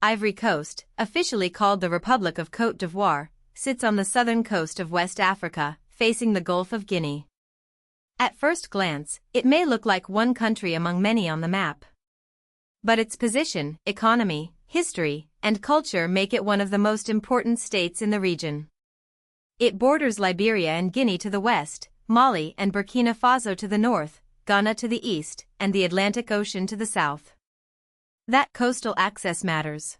Ivory Coast, officially called the Republic of Côte d'Ivoire, sits on the southern coast of West Africa, facing the Gulf of Guinea. At first glance, it may look like one country among many on the map. But its position, economy, history, and culture make it one of the most important states in the region. It borders Liberia and Guinea to the west, Mali and Burkina Faso to the north, Ghana to the east, and the Atlantic Ocean to the south. That coastal access matters.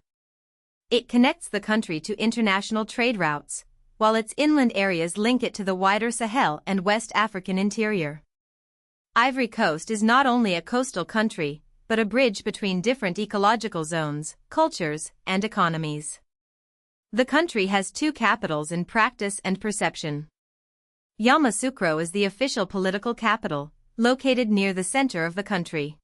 It connects the country to international trade routes, while its inland areas link it to the wider Sahel and West African interior. Ivory Coast is not only a coastal country, but a bridge between different ecological zones, cultures, and economies. The country has two capitals in practice and perception. Yamoussoukro is the official political capital, located near the center of the country.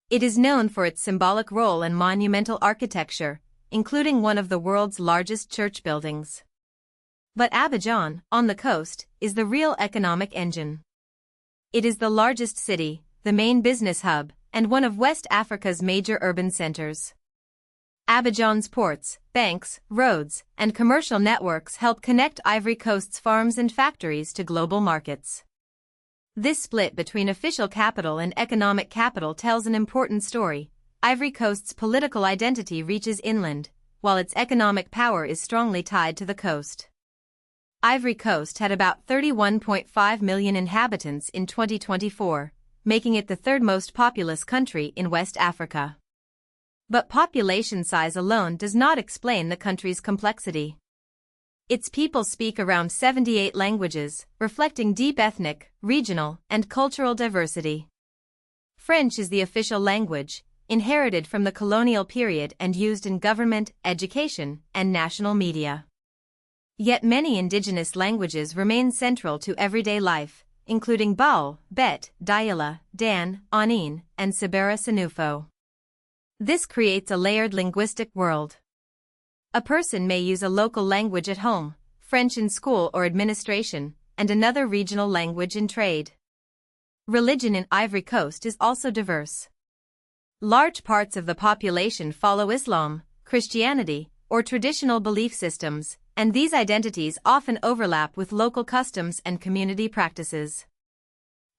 It is known for its symbolic role and monumental architecture, including one of the world's largest church buildings. But Abidjan, on the coast, is the real economic engine. It is the largest city, the main business hub, and one of West Africa's major urban centers. Abidjan's ports, banks, roads, and commercial networks help connect Ivory Coast's farms and factories to global markets. This split between official capital and economic capital tells an important story. Ivory Coast's political identity reaches inland, while its economic power is strongly tied to the coast. Ivory Coast had about 31.5 million inhabitants in 2024, making it the third most populous country in West Africa. But population size alone does not explain the country's complexity. Its people speak around 78 languages, reflecting deep ethnic, regional, and cultural diversity. French is the official language, inherited from the colonial period and used in government, education, and national media. Yet many indigenous languages remain central to everyday life, including Baol, Bet, Daïla, Dan, Onin, and Sibera Sinufo. This creates a layered linguistic world. A person may use a local language at home, French in school or administration, and another regional language in trade. Religion in Ivory Coast is also diverse. Large parts of the population follow Islam, Christianity, or traditional belief systems, and these identities often overlap with local customs and community practices.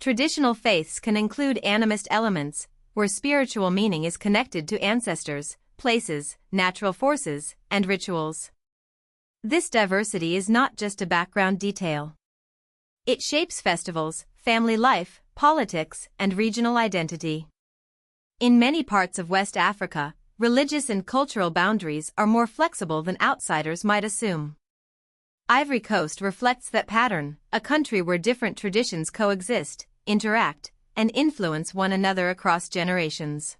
Traditional faiths can include animist elements, where spiritual meaning is connected to ancestors, places, natural forces, and rituals. This diversity is not just a background detail. It shapes festivals, family life, politics, and regional identity. In many parts of West Africa, religious and cultural boundaries are more flexible than outsiders might assume. Ivory Coast reflects that pattern, a country where different traditions coexist, interact, and influence one another across generations.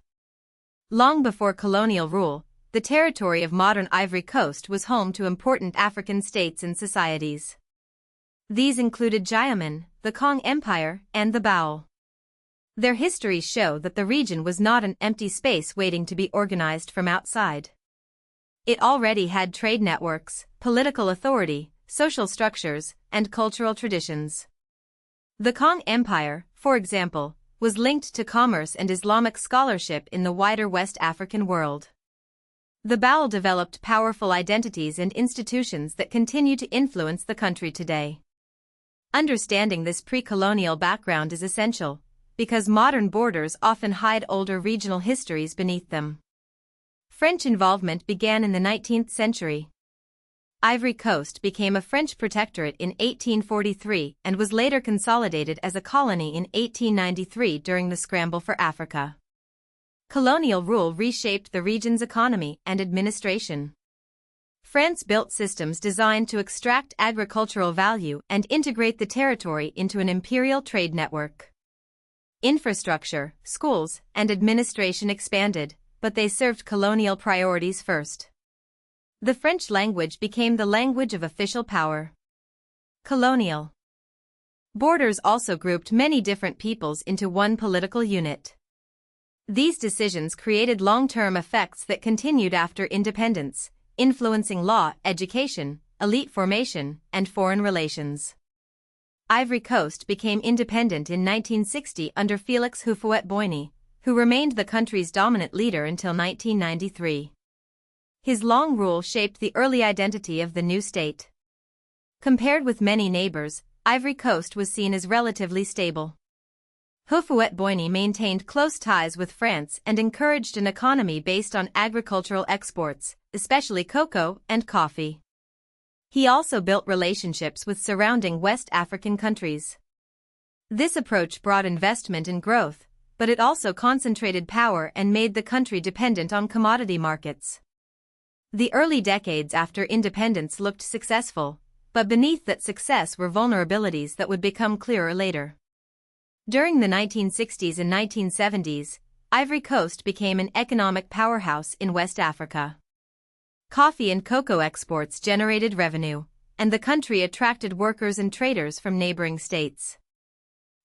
Long before colonial rule, the territory of modern Ivory Coast was home to important African states and societies. These included Djamena, the Kong Empire, and the Baol. Their histories show that the region was not an empty space waiting to be organized from outside. It already had trade networks, political authority, social structures, and cultural traditions. The Kong Empire, for example, was linked to commerce and Islamic scholarship in the wider West African world. The Baol developed powerful identities and institutions that continue to influence the country today. Understanding this pre-colonial background is essential, because modern borders often hide older regional histories beneath them. French involvement began in the 19th century. Ivory Coast became a French protectorate in 1843 and was later consolidated as a colony in 1893 during the scramble for Africa. Colonial rule reshaped the region's economy and administration. France built systems designed to extract agricultural value and integrate the territory into an imperial trade network. Infrastructure, schools, and administration expanded, but they served colonial priorities first. The French language became the language of official power. Colonial borders also grouped many different peoples into one political unit. These decisions created long-term effects that continued after independence, influencing law, education, elite formation, and foreign relations. Ivory Coast became independent in 1960 under Félix Houphouët-Boigny, who remained the country's dominant leader until 1993. His long rule shaped the early identity of the new state. Compared with many neighbors, Ivory Coast was seen as relatively stable. Houphouët-Boigny maintained close ties with France and encouraged an economy based on agricultural exports, especially cocoa and coffee. He also built relationships with surrounding West African countries. This approach brought investment and growth, but it also concentrated power and made the country dependent on commodity markets. The early decades after independence looked successful, but beneath that success were vulnerabilities that would become clearer later. During the 1960s and 1970s, Ivory Coast became an economic powerhouse in West Africa. Coffee and cocoa exports generated revenue, and the country attracted workers and traders from neighboring states.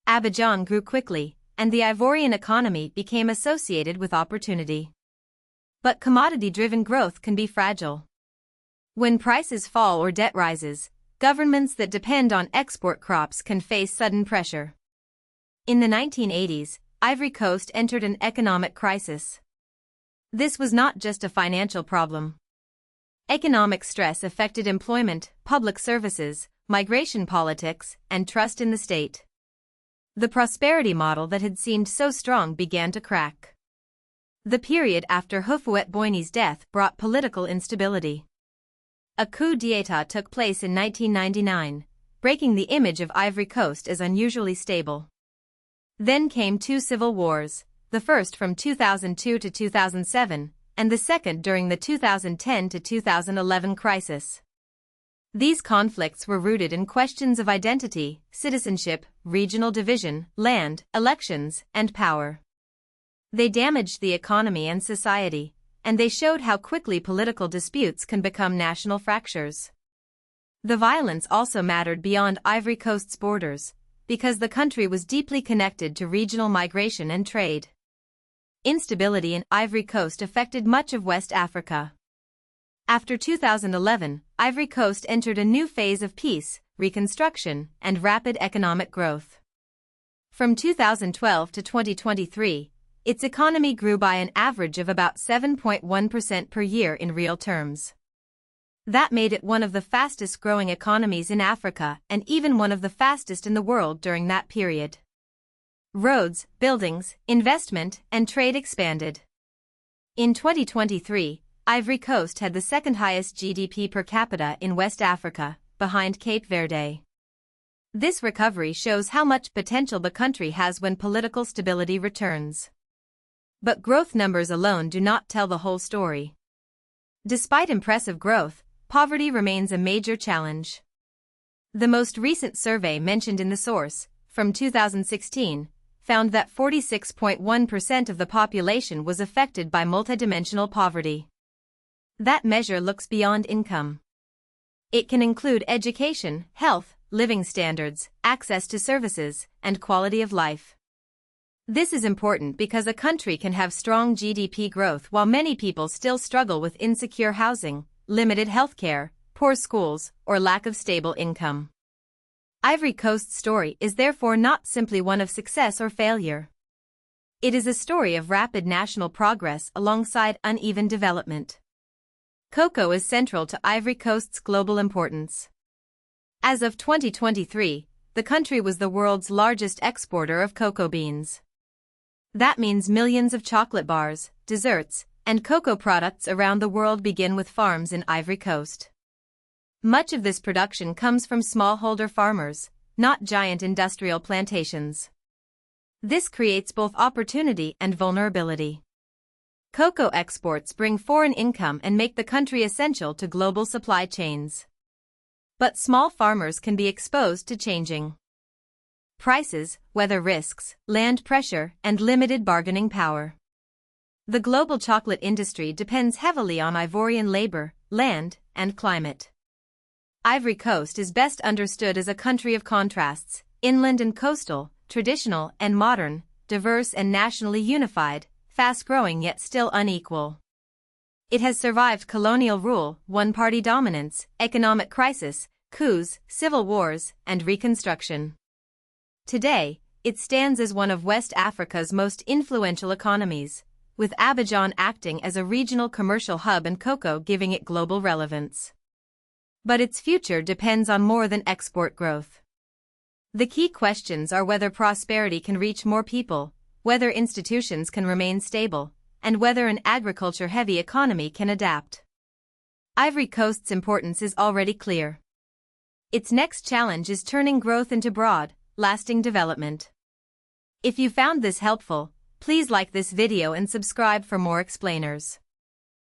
Abidjan grew quickly, and the Ivorian economy became associated with opportunity. But commodity-driven growth can be fragile. When prices fall or debt rises, governments that depend on export crops can face sudden pressure. In the 1980s, Ivory Coast entered an economic crisis. This was not just a financial problem. Economic stress affected employment, public services, migration politics, and trust in the state. The prosperity model that had seemed so strong began to crack. The period after Houphouët-Boigny's death brought political instability. A coup d'état took place in 1999, breaking the image of Ivory Coast as unusually stable. Then came two civil wars, the first from 2002 to 2007, and the second during the 2010 to 2011 crisis. These conflicts were rooted in questions of identity, citizenship, regional division, land, elections, and power. They damaged the economy and society, and they showed how quickly political disputes can become national fractures. The violence also mattered beyond Ivory Coast's borders, because the country was deeply connected to regional migration and trade. Instability in Ivory Coast affected much of West Africa. After 2011, Ivory Coast entered a new phase of peace, reconstruction, and rapid economic growth. From 2012 to 2023, its economy grew by an average of about 7.1% per year in real terms. That made it one of the fastest-growing economies in Africa and even one of the fastest in the world during that period. Roads, buildings, investment, and trade expanded. In 2023, Ivory Coast had the second highest GDP per capita in West Africa, behind Cape Verde. This recovery shows how much potential the country has when political stability returns. But growth numbers alone do not tell the whole story. Despite impressive growth, poverty remains a major challenge. The most recent survey mentioned in the source, from 2016, found that 46.1% of the population was affected by multidimensional poverty. That measure looks beyond income. It can include education, health, living standards, access to services, and quality of life. This is important because a country can have strong GDP growth while many people still struggle with insecure housing, limited healthcare, poor schools, or lack of stable income. Ivory Coast's story is therefore not simply one of success or failure. It is a story of rapid national progress alongside uneven development. Cocoa is central to Ivory Coast's global importance. As of 2023, the country was the world's largest exporter of cocoa beans. That means millions of chocolate bars, desserts, and cocoa products around the world begin with farms in Ivory Coast. Much of this production comes from smallholder farmers, not giant industrial plantations. This creates both opportunity and vulnerability. Cocoa exports bring foreign income and make the country essential to global supply chains. But small farmers can be exposed to changing prices, weather risks, land pressure, and limited bargaining power. The global chocolate industry depends heavily on Ivorian labor, land, and climate. Ivory Coast is best understood as a country of contrasts, inland and coastal, traditional and modern, diverse and nationally unified, fast-growing yet still unequal. It has survived colonial rule, one-party dominance, economic crisis, coups, civil wars, and reconstruction. Today, it stands as one of West Africa's most influential economies, with Abidjan acting as a regional commercial hub and cocoa giving it global relevance. But its future depends on more than export growth. The key questions are whether prosperity can reach more people, whether institutions can remain stable, and whether an agriculture-heavy economy can adapt. Ivory Coast's importance is already clear. Its next challenge is turning growth into broad, lasting development. If you found this helpful, please like this video and subscribe for more explainers.